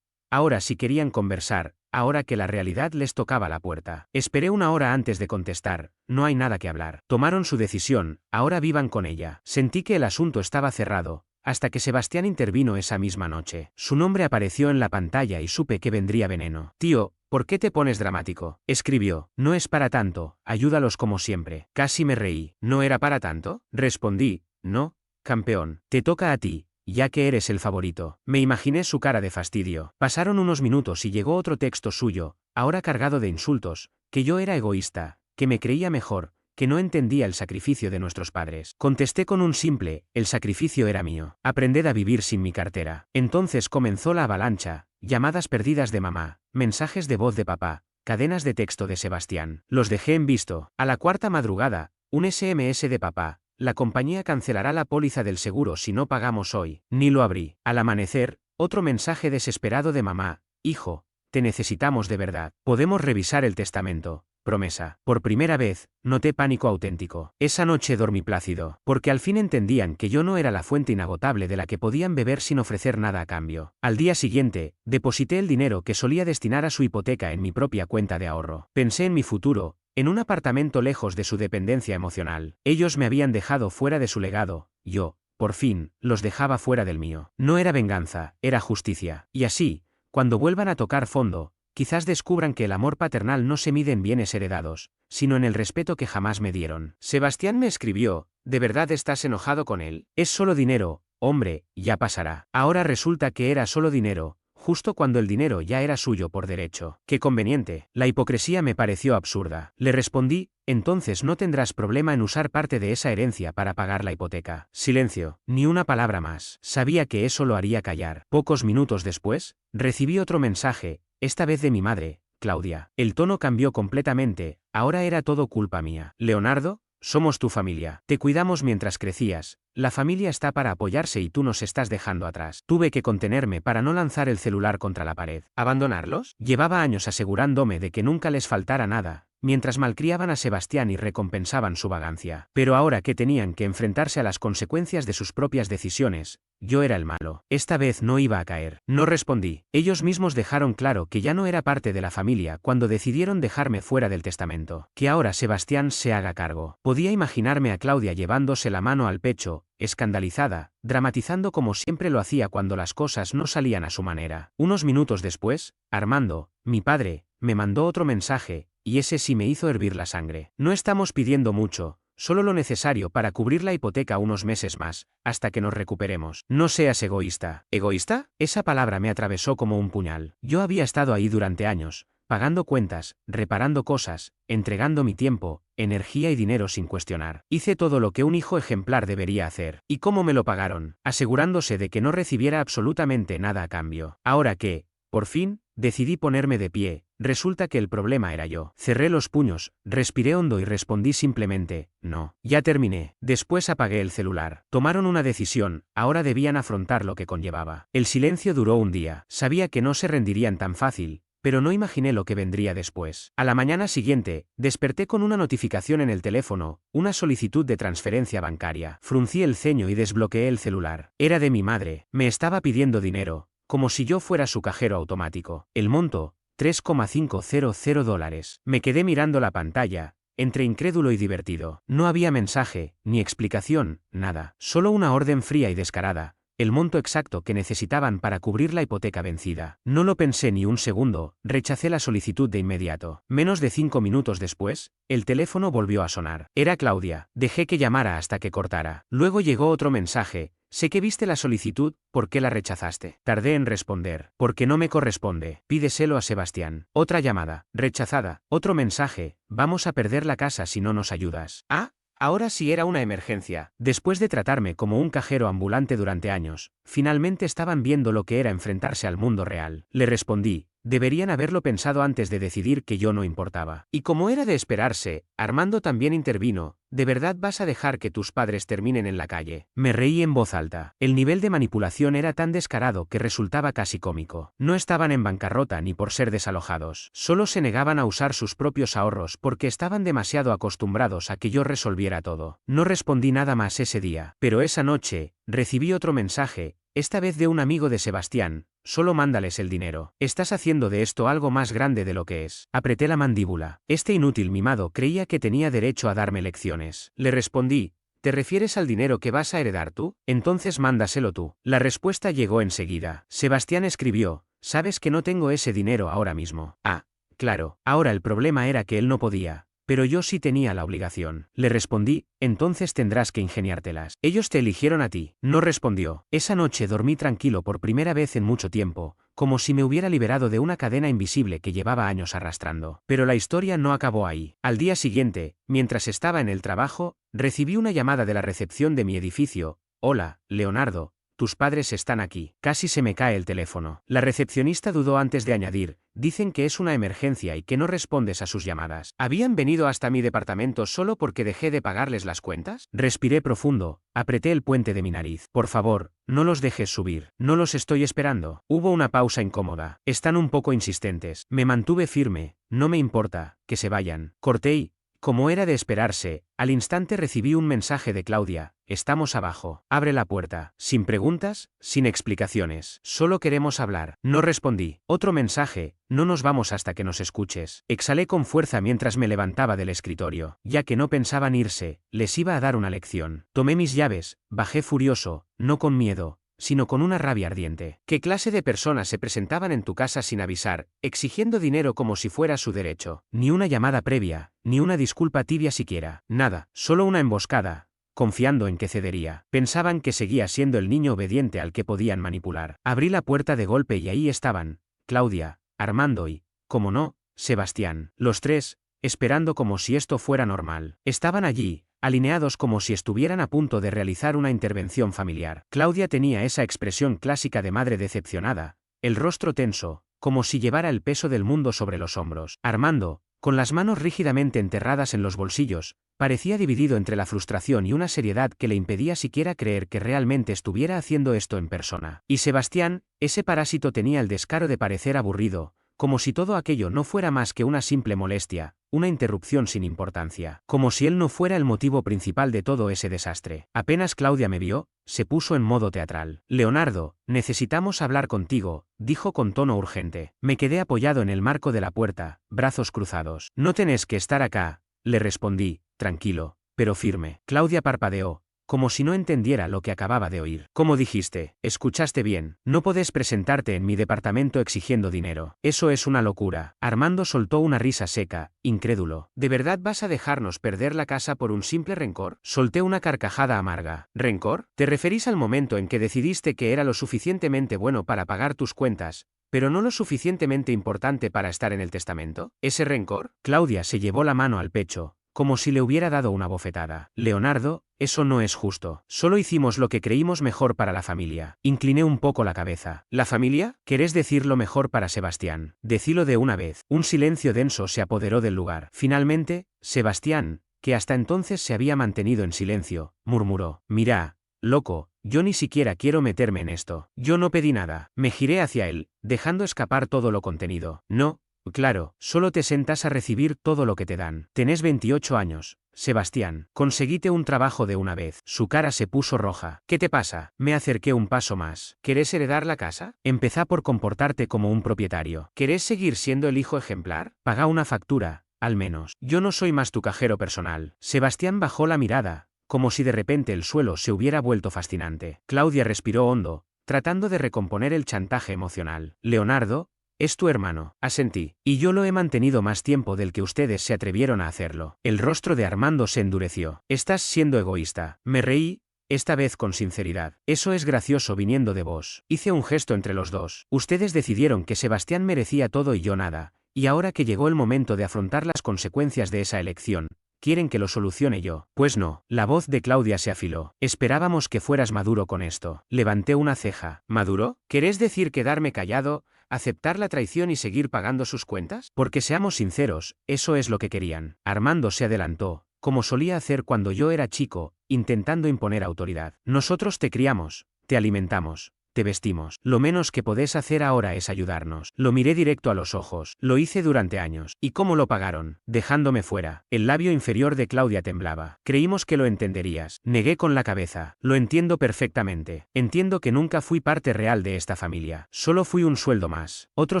Ahora sí querían conversar, ahora que la realidad les tocaba la puerta. Esperé 1 hora antes de contestar. No hay nada que hablar. Tomaron su decisión, ahora vivan con ella. Sentí que el asunto estaba cerrado, hasta que Sebastián intervino esa misma noche. Su nombre apareció en la pantalla y supe que vendría veneno. Tío, ¿por qué te pones dramático?, escribió. No es para tanto, ayúdalos como siempre. Casi me reí. ¿No era para tanto?, respondí. No, campeón, te toca a ti, ya que eres el favorito. Me imaginé su cara de fastidio. Pasaron unos minutos y llegó otro texto suyo, ahora cargado de insultos, que yo era egoísta, que me creía mejor, que no entendía el sacrificio de nuestros padres. Contesté con un simple, el sacrificio era mío. Aprended a vivir sin mi cartera. Entonces comenzó la avalancha, llamadas perdidas de mamá, mensajes de voz de papá, cadenas de texto de Sebastián. Los dejé en visto. A la 4ª madrugada, un SMS de papá. La compañía cancelará la póliza del seguro si no pagamos hoy. Ni lo abrí. Al amanecer, otro mensaje desesperado de mamá. Hijo, te necesitamos de verdad. Podemos revisar el testamento. Promesa. Por primera vez, noté pánico auténtico. Esa noche dormí plácido, porque al fin entendían que yo no era la fuente inagotable de la que podían beber sin ofrecer nada a cambio. Al día siguiente, deposité el dinero que solía destinar a su hipoteca en mi propia cuenta de ahorro. Pensé en mi futuro, en un apartamento lejos de su dependencia emocional. Ellos me habían dejado fuera de su legado, yo, por fin, los dejaba fuera del mío. No era venganza, era justicia. Y así, cuando vuelvan a tocar fondo, quizás descubran que el amor paternal no se mide en bienes heredados, sino en el respeto que jamás me dieron. Sebastián me escribió, ¿de verdad estás enojado con él? Es solo dinero, hombre, ya pasará. Ahora resulta que era solo dinero, justo cuando el dinero ya era suyo por derecho. Qué conveniente. La hipocresía me pareció absurda. Le respondí, entonces no tendrás problema en usar parte de esa herencia para pagar la hipoteca. Silencio, ni una palabra más. Sabía que eso lo haría callar. Pocos minutos después, recibí otro mensaje, esta vez de mi madre, Claudia. El tono cambió completamente, ahora era todo culpa mía. Leonardo, somos tu familia. Te cuidamos mientras crecías. La familia está para apoyarse y tú nos estás dejando atrás. Tuve que contenerme para no lanzar el celular contra la pared. ¿Abandonarlos? Llevaba años asegurándome de que nunca les faltara nada, mientras malcriaban a Sebastián y recompensaban su vagancia. Pero ahora que tenían que enfrentarse a las consecuencias de sus propias decisiones, yo era el malo. Esta vez no iba a caer. No respondí. Ellos mismos dejaron claro que ya no era parte de la familia cuando decidieron dejarme fuera del testamento. Que ahora Sebastián se haga cargo. Podía imaginarme a Claudia llevándose la mano al pecho, escandalizada, dramatizando como siempre lo hacía cuando las cosas no salían a su manera. Unos minutos después, Armando, mi padre, me mandó otro mensaje, y ese sí me hizo hervir la sangre. No estamos pidiendo mucho, solo lo necesario para cubrir la hipoteca unos meses más, hasta que nos recuperemos. No seas egoísta. ¿Egoísta? Esa palabra me atravesó como un puñal. Yo había estado ahí durante años, pagando cuentas, reparando cosas, entregando mi tiempo, energía y dinero sin cuestionar. Hice todo lo que un hijo ejemplar debería hacer. ¿Y cómo me lo pagaron? Asegurándose de que no recibiera absolutamente nada a cambio. Ahora que, por fin, decidí ponerme de pie, resulta que el problema era yo. Cerré los puños, respiré hondo y respondí simplemente, no. Ya terminé. Después apagué el celular. Tomaron una decisión, ahora debían afrontar lo que conllevaba. El silencio duró un día. Sabía que no se rendirían tan fácil, pero no imaginé lo que vendría después. A la mañana siguiente, desperté con una notificación en el teléfono, una solicitud de transferencia bancaria. Fruncí el ceño y desbloqueé el celular. Era de mi madre. Me estaba pidiendo dinero, como si yo fuera su cajero automático. El monto, $3,500. Me quedé mirando la pantalla, entre incrédulo y divertido. No había mensaje, ni explicación, nada. Solo una orden fría y descarada. El monto exacto que necesitaban para cubrir la hipoteca vencida. No lo pensé ni un segundo, rechacé la solicitud de inmediato. Menos de 5 minutos después, el teléfono volvió a sonar. Era Claudia. Dejé que llamara hasta que cortara. Luego llegó otro mensaje. Sé que viste la solicitud, ¿por qué la rechazaste? Tardé en responder. Porque no me corresponde. Pídeselo a Sebastián. Otra llamada. Rechazada. Otro mensaje. Vamos a perder la casa si no nos ayudas. ¿Ah? Ahora sí era una emergencia. Después de tratarme como un cajero ambulante durante años, finalmente estaban viendo lo que era enfrentarse al mundo real. Le respondí, deberían haberlo pensado antes de decidir que yo no importaba. Y como era de esperarse, Armando también intervino, ¿de verdad vas a dejar que tus padres terminen en la calle? Me reí en voz alta. El nivel de manipulación era tan descarado que resultaba casi cómico. No estaban en bancarrota ni por ser desalojados. Solo se negaban a usar sus propios ahorros porque estaban demasiado acostumbrados a que yo resolviera todo. No respondí nada más ese día. Pero esa noche, recibí otro mensaje, esta vez de un amigo de Sebastián. Solo mándales el dinero. Estás haciendo de esto algo más grande de lo que es. Apreté la mandíbula. Este inútil mimado creía que tenía derecho a darme lecciones. Le respondí, ¿te refieres al dinero que vas a heredar tú? Entonces mándaselo tú. La respuesta llegó enseguida. Sebastián escribió, sabes que no tengo ese dinero ahora mismo. Ah, claro. Ahora el problema era que él no podía. Pero yo sí tenía la obligación. Le respondí, entonces tendrás que ingeniártelas. Ellos te eligieron a ti. No respondió. Esa noche dormí tranquilo por primera vez en mucho tiempo, como si me hubiera liberado de una cadena invisible que llevaba años arrastrando. Pero la historia no acabó ahí. Al día siguiente, mientras estaba en el trabajo, recibí una llamada de la recepción de mi edificio. Hola, Leonardo. Tus padres están aquí. Casi se me cae el teléfono. La recepcionista dudó antes de añadir, dicen que es una emergencia y que no respondes a sus llamadas. ¿Habían venido hasta mi departamento solo porque dejé de pagarles las cuentas? Respiré profundo, apreté el puente de mi nariz. Por favor, no los dejes subir. No los estoy esperando. Hubo una pausa incómoda. Están un poco insistentes. Me mantuve firme. No me importa, que se vayan. Corté y, como era de esperarse, al instante recibí un mensaje de Claudia. Estamos abajo. Abre la puerta. Sin preguntas, sin explicaciones. Solo queremos hablar. No respondí. Otro mensaje. No nos vamos hasta que nos escuches. Exhalé con fuerza mientras me levantaba del escritorio. Ya que no pensaban irse, les iba a dar una lección. Tomé mis llaves, bajé furioso, no con miedo, sino con una rabia ardiente. ¿Qué clase de personas se presentaban en tu casa sin avisar, exigiendo dinero como si fuera su derecho? Ni una llamada previa, ni una disculpa tibia siquiera. Nada, solo una emboscada. Confiando en que cedería. Pensaban que seguía siendo el niño obediente al que podían manipular. Abrí la puerta de golpe y ahí estaban, Claudia, Armando y, como no, Sebastián. Los tres, esperando como si esto fuera normal. Estaban allí, alineados como si estuvieran a punto de realizar una intervención familiar. Claudia tenía esa expresión clásica de madre decepcionada, el rostro tenso, como si llevara el peso del mundo sobre los hombros. Armando, con las manos rígidamente enterradas en los bolsillos, Parecía dividido entre la frustración y una seriedad que le impedía siquiera creer que realmente estuviera haciendo esto en persona. Y Sebastián, ese parásito, tenía el descaro de parecer aburrido, como si todo aquello no fuera más que una simple molestia, una interrupción sin importancia, como si él no fuera el motivo principal de todo ese desastre. Apenas Claudia me vio, se puso en modo teatral. Leonardo, necesitamos hablar contigo, dijo con tono urgente. Me quedé apoyado en el marco de la puerta, brazos cruzados. No tenés que estar acá, le respondí, tranquilo, pero firme. Claudia parpadeó, como si no entendiera lo que acababa de oír. ¿Cómo dijiste? Escuchaste bien. No podés presentarte en mi departamento exigiendo dinero. Eso es una locura. Armando soltó una risa seca, incrédulo. ¿De verdad vas a dejarnos perder la casa por un simple rencor? Solté una carcajada amarga. ¿Rencor? ¿Te referís al momento en que decidiste que era lo suficientemente bueno para pagar tus cuentas, pero no lo suficientemente importante para estar en el testamento? ¿Ese rencor? Claudia se llevó la mano al pecho, como si le hubiera dado una bofetada. Leonardo, eso no es justo. Solo hicimos lo que creímos mejor para la familia. Incliné un poco la cabeza. ¿La familia? ¿Querés decir lo mejor para Sebastián? Decilo de una vez. Un silencio denso se apoderó del lugar. Finalmente, Sebastián, que hasta entonces se había mantenido en silencio, murmuró. Mira, loco, yo ni siquiera quiero meterme en esto. Yo no pedí nada. Me giré hacia él, dejando escapar todo lo contenido. No. Claro, solo te sentas a recibir todo lo que te dan. Tenés 28 años, Sebastián. Conseguite un trabajo de una vez. Su cara se puso roja. ¿Qué te pasa? Me acerqué un paso más. ¿Querés heredar la casa? Empezá por comportarte como un propietario. ¿Querés seguir siendo el hijo ejemplar? Paga una factura, al menos. Yo no soy más tu cajero personal. Sebastián bajó la mirada, como si de repente el suelo se hubiera vuelto fascinante. Claudia respiró hondo, tratando de recomponer el chantaje emocional. Leonardo, es tu hermano, asentí, y yo lo he mantenido más tiempo del que ustedes se atrevieron a hacerlo. El rostro de Armando se endureció. Estás siendo egoísta. Me reí, esta vez con sinceridad. Eso es gracioso viniendo de vos. Hice un gesto entre los dos. Ustedes decidieron que Sebastián merecía todo y yo nada, y ahora que llegó el momento de afrontar las consecuencias de esa elección, ¿quieren que lo solucione yo? Pues no. La voz de Claudia se afiló. Esperábamos que fueras maduro con esto. Levanté una ceja. ¿Maduro? ¿Querés decir quedarme callado, aceptar la traición y seguir pagando sus cuentas? Porque seamos sinceros, eso es lo que querían. Armando se adelantó, como solía hacer cuando yo era chico, intentando imponer autoridad. Nosotros te criamos, te alimentamos, te vestimos. Lo menos que podés hacer ahora es ayudarnos. Lo miré directo a los ojos. Lo hice durante años. ¿Y cómo lo pagaron? Dejándome fuera. El labio inferior de Claudia temblaba. Creímos que lo entenderías. Negué con la cabeza. Lo entiendo perfectamente. Entiendo que nunca fui parte real de esta familia. Solo fui un sueldo más. Otro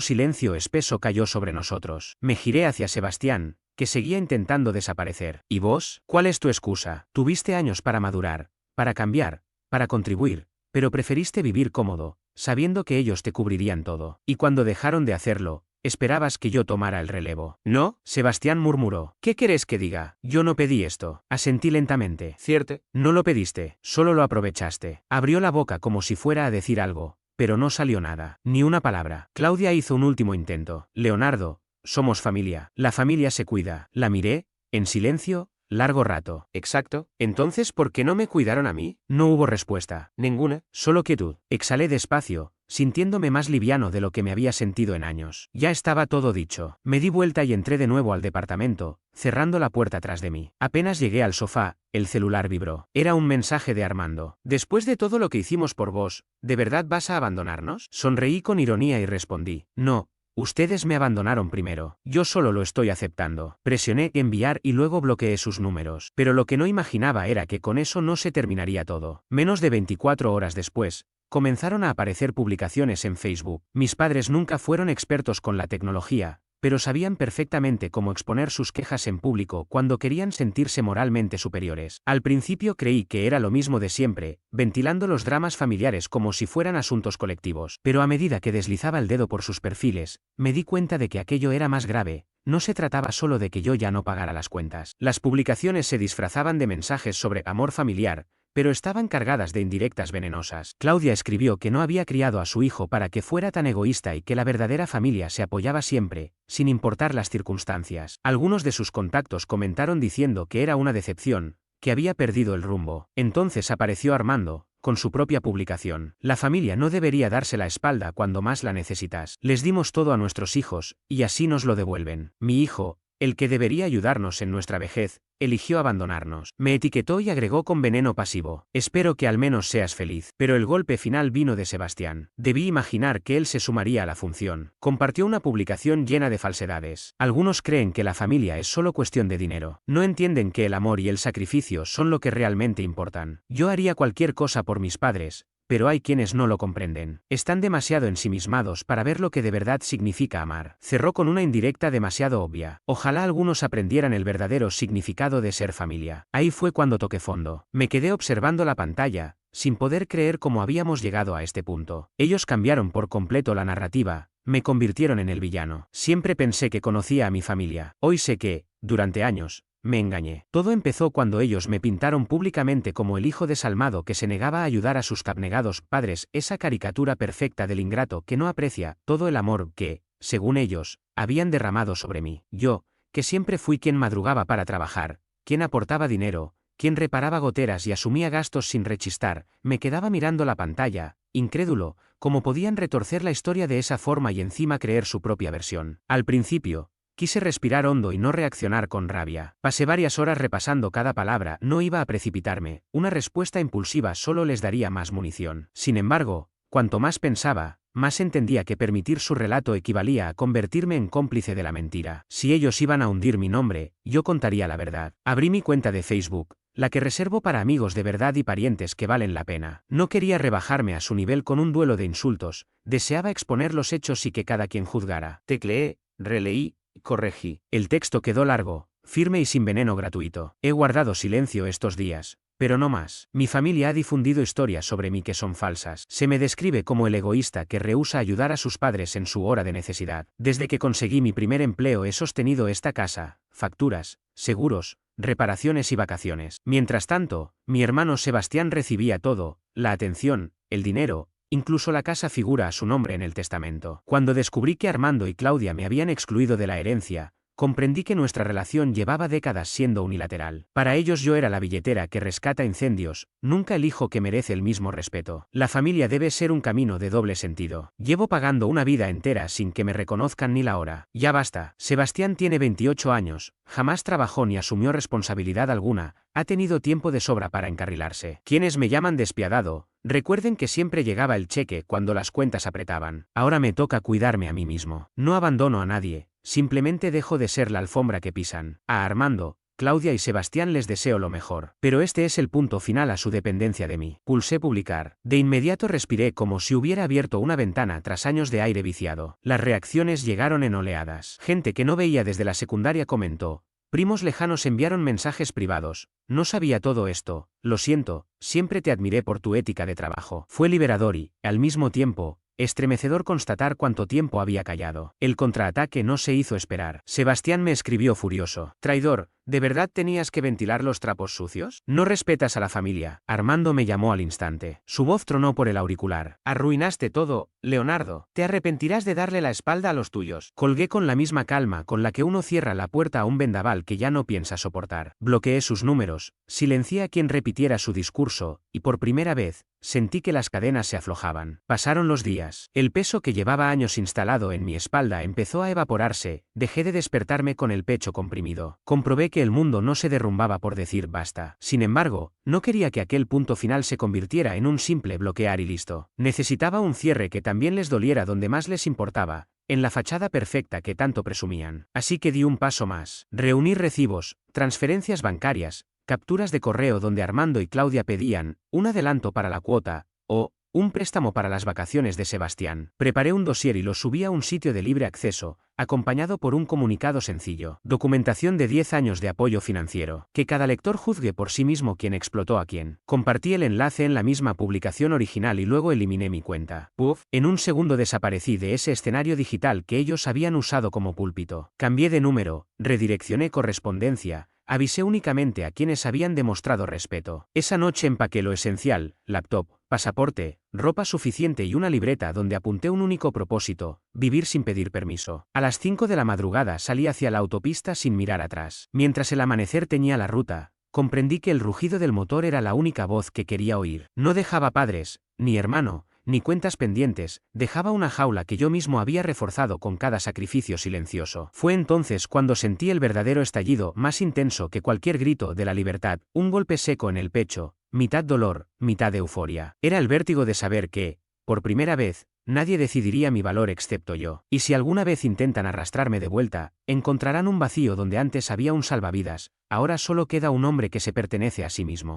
silencio espeso cayó sobre nosotros. Me giré hacia Sebastián, que seguía intentando desaparecer. ¿Y vos? ¿Cuál es tu excusa? Tuviste años para madurar, para cambiar, para contribuir, pero preferiste vivir cómodo, sabiendo que ellos te cubrirían todo. Y cuando dejaron de hacerlo, esperabas que yo tomara el relevo. ¿No? Sebastián murmuró. ¿Qué querés que diga? Yo no pedí esto. Asentí lentamente. ¿Cierto? No lo pediste, solo lo aprovechaste. Abrió la boca como si fuera a decir algo, pero no salió nada, ni una palabra. Claudia hizo un último intento. Leonardo, somos familia. La familia se cuida. La miré, en silencio, largo rato. Exacto. Entonces, ¿por qué no me cuidaron a mí? No hubo respuesta. Ninguna. Solo quietud. Exhalé despacio, sintiéndome más liviano de lo que me había sentido en años. Ya estaba todo dicho. Me di vuelta y entré de nuevo al departamento, cerrando la puerta tras de mí. Apenas llegué al sofá, el celular vibró. Era un mensaje de Armando. Después de todo lo que hicimos por vos, ¿de verdad vas a abandonarnos? Sonreí con ironía y respondí. No. Ustedes me abandonaron primero. Yo solo lo estoy aceptando. Presioné enviar y luego bloqueé sus números. Pero lo que no imaginaba era que con eso no se terminaría todo. Menos de 24 horas después, comenzaron a aparecer publicaciones en Facebook. Mis padres nunca fueron expertos con la tecnología, pero sabían perfectamente cómo exponer sus quejas en público cuando querían sentirse moralmente superiores. Al principio creí que era lo mismo de siempre, ventilando los dramas familiares como si fueran asuntos colectivos, pero a medida que deslizaba el dedo por sus perfiles, me di cuenta de que aquello era más grave. No se trataba solo de que yo ya no pagara las cuentas. Las publicaciones se disfrazaban de mensajes sobre amor familiar, pero estaban cargadas de indirectas venenosas. Claudia escribió que no había criado a su hijo para que fuera tan egoísta y que la verdadera familia se apoyaba siempre, sin importar las circunstancias. Algunos de sus contactos comentaron diciendo que era una decepción, que había perdido el rumbo. Entonces apareció Armando, con su propia publicación. La familia no debería darse la espalda cuando más la necesitas. Les dimos todo a nuestros hijos, y así nos lo devuelven. Mi hijo, el que debería ayudarnos en nuestra vejez, eligió abandonarnos. Me etiquetó y agregó con veneno pasivo: espero que al menos seas feliz. Pero el golpe final vino de Sebastián. Debí imaginar que él se sumaría a la función. Compartió una publicación llena de falsedades. Algunos creen que la familia es solo cuestión de dinero. No entienden que el amor y el sacrificio son lo que realmente importan. Yo haría cualquier cosa por mis padres, pero hay quienes no lo comprenden. Están demasiado ensimismados para ver lo que de verdad significa amar. Cerró con una indirecta demasiado obvia. Ojalá algunos aprendieran el verdadero significado de ser familia. Ahí fue cuando toqué fondo. Me quedé observando la pantalla, sin poder creer cómo habíamos llegado a este punto. Ellos cambiaron por completo la narrativa, me convirtieron en el villano. Siempre pensé que conocía a mi familia. Hoy sé que, durante años, me engañé. Todo empezó cuando ellos me pintaron públicamente como el hijo desalmado que se negaba a ayudar a sus abnegados padres, esa caricatura perfecta del ingrato que no aprecia todo el amor que, según ellos, habían derramado sobre mí. Yo, que siempre fui quien madrugaba para trabajar, quien aportaba dinero, quien reparaba goteras y asumía gastos sin rechistar, me quedaba mirando la pantalla, incrédulo, cómo podían retorcer la historia de esa forma y encima creer su propia versión. Al principio, quise respirar hondo y no reaccionar con rabia. Pasé varias horas repasando cada palabra, no iba a precipitarme, una respuesta impulsiva solo les daría más munición. Sin embargo, cuanto más pensaba, más entendía que permitir su relato equivalía a convertirme en cómplice de la mentira. Si ellos iban a hundir mi nombre, yo contaría la verdad. Abrí mi cuenta de Facebook, la que reservo para amigos de verdad y parientes que valen la pena. No quería rebajarme a su nivel con un duelo de insultos, deseaba exponer los hechos y que cada quien juzgara. Tecleé, releí, corregí. El texto quedó largo, firme y sin veneno gratuito. He guardado silencio estos días, pero no más. Mi familia ha difundido historias sobre mí que son falsas. Se me describe como el egoísta que rehúsa ayudar a sus padres en su hora de necesidad. Desde que conseguí mi primer empleo he sostenido esta casa, facturas, seguros, reparaciones y vacaciones. Mientras tanto, mi hermano Sebastián recibía todo, la atención, el dinero. Incluso la casa figura a su nombre en el testamento. Cuando descubrí que Armando y Claudia me habían excluido de la herencia, comprendí que nuestra relación llevaba décadas siendo unilateral. Para ellos yo era la billetera que rescata incendios, nunca el hijo que merece el mismo respeto. La familia debe ser un camino de doble sentido. Llevo pagando una vida entera sin que me reconozcan ni la hora. Ya basta. Sebastián tiene 28 años, jamás trabajó ni asumió responsabilidad alguna, ha tenido tiempo de sobra para encarrilarse. Quienes me llaman despiadado, recuerden que siempre llegaba el cheque cuando las cuentas apretaban. Ahora me toca cuidarme a mí mismo. No abandono a nadie. Simplemente dejo de ser la alfombra que pisan. A Armando, Claudia y Sebastián les deseo lo mejor. Pero este es el punto final a su dependencia de mí. Pulsé publicar. De inmediato respiré como si hubiera abierto una ventana tras años de aire viciado. Las reacciones llegaron en oleadas. Gente que no veía desde la secundaria comentó. Primos lejanos enviaron mensajes privados. No sabía todo esto. Lo siento, siempre te admiré por tu ética de trabajo. Fue liberador y, al mismo tiempo, estremecedor constatar cuánto tiempo había callado. El contraataque no se hizo esperar. Sebastián me escribió furioso. Traidor, ¿de verdad tenías que ventilar los trapos sucios? No respetas a la familia. Armando me llamó al instante. Su voz tronó por el auricular. Arruinaste todo, Leonardo. Te arrepentirás de darle la espalda a los tuyos. Colgué con la misma calma con la que uno cierra la puerta a un vendaval que ya no piensa soportar. Bloqueé sus números, silencié a quien repitiera su discurso, y por primera vez, sentí que las cadenas se aflojaban. Pasaron los días. El peso que llevaba años instalado en mi espalda empezó a evaporarse, dejé de despertarme con el pecho comprimido. Comprobé que el mundo no se derrumbaba por decir basta. Sin embargo, no quería que aquel punto final se convirtiera en un simple bloquear y listo. Necesitaba un cierre que también les doliera donde más les importaba, en la fachada perfecta que tanto presumían. Así que di un paso más. Reuní recibos, transferencias bancarias, capturas de correo donde Armando y Claudia pedían un adelanto para la cuota, o un préstamo para las vacaciones de Sebastián. Preparé un dossier y lo subí a un sitio de libre acceso, acompañado por un comunicado sencillo. Documentación de 10 años de apoyo financiero. Que cada lector juzgue por sí mismo quién explotó a quién. Compartí el enlace en la misma publicación original y luego eliminé mi cuenta. Puff, en un segundo desaparecí de ese escenario digital que ellos habían usado como púlpito. Cambié de número, redireccioné correspondencia, avisé únicamente a quienes habían demostrado respeto. Esa noche empaqué lo esencial, laptop, pasaporte, ropa suficiente y una libreta donde apunté un único propósito, vivir sin pedir permiso. A las 5 de la madrugada salí hacia la autopista sin mirar atrás. Mientras el amanecer teñía la ruta, comprendí que el rugido del motor era la única voz que quería oír. No dejaba padres, ni hermano, ni cuentas pendientes, dejaba una jaula que yo mismo había reforzado con cada sacrificio silencioso. Fue entonces cuando sentí el verdadero estallido, más intenso que cualquier grito de la libertad, un golpe seco en el pecho, mitad dolor, mitad euforia. Era el vértigo de saber que, por primera vez, nadie decidiría mi valor excepto yo. Y si alguna vez intentan arrastrarme de vuelta, encontrarán un vacío donde antes había un salvavidas, ahora solo queda un hombre que se pertenece a sí mismo.